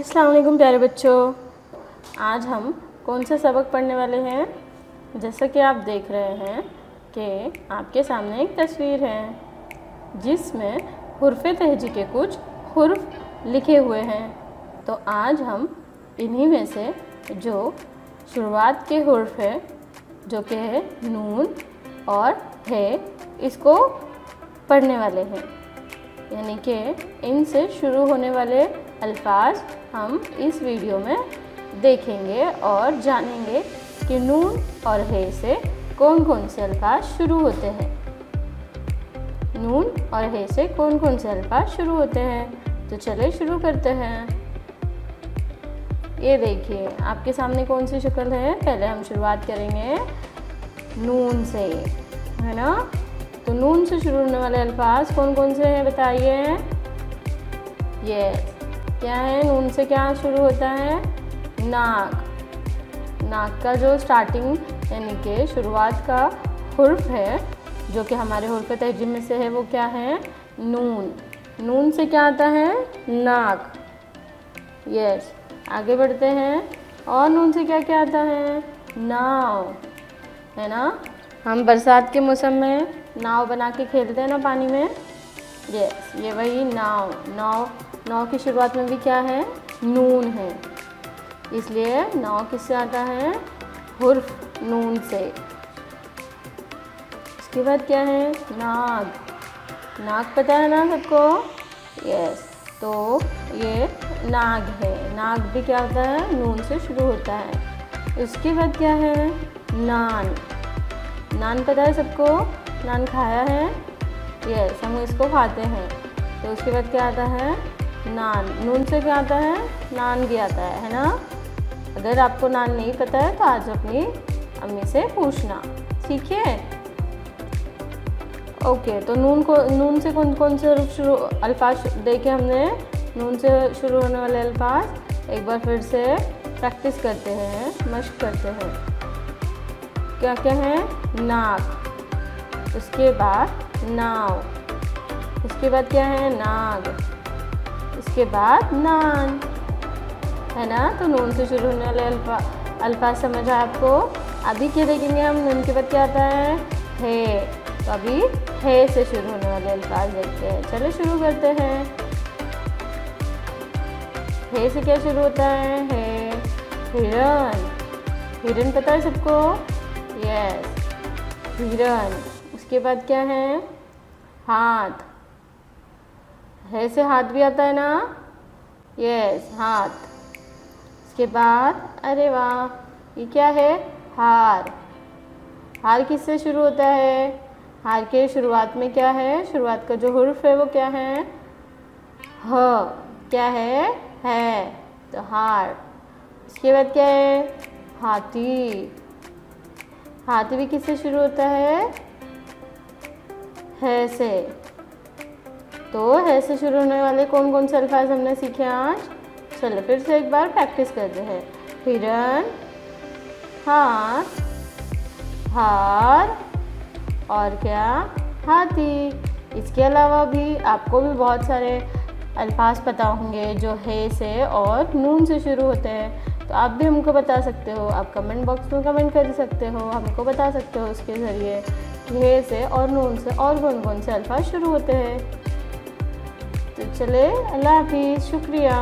अस्सलाम वालेकुम प्यारे बच्चों। आज हम कौन सा सबक पढ़ने वाले हैं? जैसा कि आप देख रहे हैं कि आपके सामने एक तस्वीर है जिसमें हुर्फ़े तहजी के कुछ हुर्फ लिखे हुए हैं। तो आज हम इन्हीं में से जो शुरुआत के हुर्फ है जो कि है नून और है, इसको पढ़ने वाले हैं। यानी कि इनसे शुरू होने वाले अल्फाज हम इस वीडियो में देखेंगे और जानेंगे कि नून और हे से कौन कौन से अल्फाज शुरू होते हैं। नून और हे से कौन कौन से अल्फाज शुरू होते हैं। तो चले शुरू करते हैं। ये देखिए आपके सामने कौन सी शक्ल है। पहले हम शुरुआत करेंगे नून से, है ना। तो नून से शुरू होने वाले अल्फाज कौन कौन से हैं बताइए। ये क्या है? नून से क्या शुरू होता है? नाक। नाक का जो स्टार्टिंग यानी कि शुरुआत का हुर्फ है जो कि हमारे हुर्फ़ तहजी में से है वो क्या है? नून। नून से क्या आता है? नाक। यस, आगे बढ़ते हैं। और नून से क्या क्या आता है? नाव, है ना। हम बरसात के मौसम में नाव बना के खेलते हैं ना पानी में। यस, ये वही नाव। नाव की शुरुआत में भी क्या है? नून है, इसलिए नाव किससे आता है? हुर्फ नून से। इसके बाद क्या है? नाग। नाग पता है ना सबको? यस, तो ये नाग है। नाग भी क्या होता है? नून से शुरू होता है। उसके बाद क्या है? नान। नान पता है सबको? नान खाया है? यस, हम इसको खाते हैं। तो उसके बाद क्या आता है? नान। नून से क्या आता है? नान भी आता है ना। अगर आपको नान नहीं पता है तो आज अपनी अम्मी से पूछना, ठीक है। ओके, तो नून से कौन कौन से अल्फाज देखे हमने। नून से शुरू होने वाले अल्फाज एक बार फिर से प्रैक्टिस करते हैं, मश्क करते हैं। क्या क्या है? नाक, उसके बाद नाव, उसके बाद क्या है? नाग, उसके बाद नान, है ना। तो नून से शुरू होने वाले अल्फाज समझ आए आपको। अभी क्या देखेंगे हम? नून के बाद क्या आता है? है। तो अभी है से शुरू होने वाले अल्फाज देखते हैं। चलो शुरू करते हैं। है से क्या शुरू होता है? है। हिरन। हिरन पता है सबको? यस, हिरन। उसके बाद क्या है? हाथ। है से हाथ भी आता है ना। यस, हाथ। उसके बाद अरे वाह, ये क्या है? हार। हार किससे शुरू होता है? हार के शुरुआत में क्या है? शुरुआत का जो हुर्फ है वो क्या है? ह। क्या है? तो हार। उसके बाद क्या है? हाथी। हाथी भी किससे शुरू होता है? है से। तो है से शुरू होने वाले कौन कौन से अल्फाज हमने सीखे आज? चलो फिर से एक बार प्रैक्टिस करते हैं। हिरन, हाथ, हार और क्या? हाथी। इसके अलावा भी आपको भी बहुत सारे अल्फाज पता होंगे जो है से और नून से शुरू होते हैं। तो आप भी हमको बता सकते हो। आप कमेंट बॉक्स में कमेंट कर सकते हो, हमको बता सकते हो उसके ज़रिए कि है से और नून से और कौन कौन से अल्फाज शुरू होते हैं। तो चले, अल्लाह हाफिज़, शुक्रिया।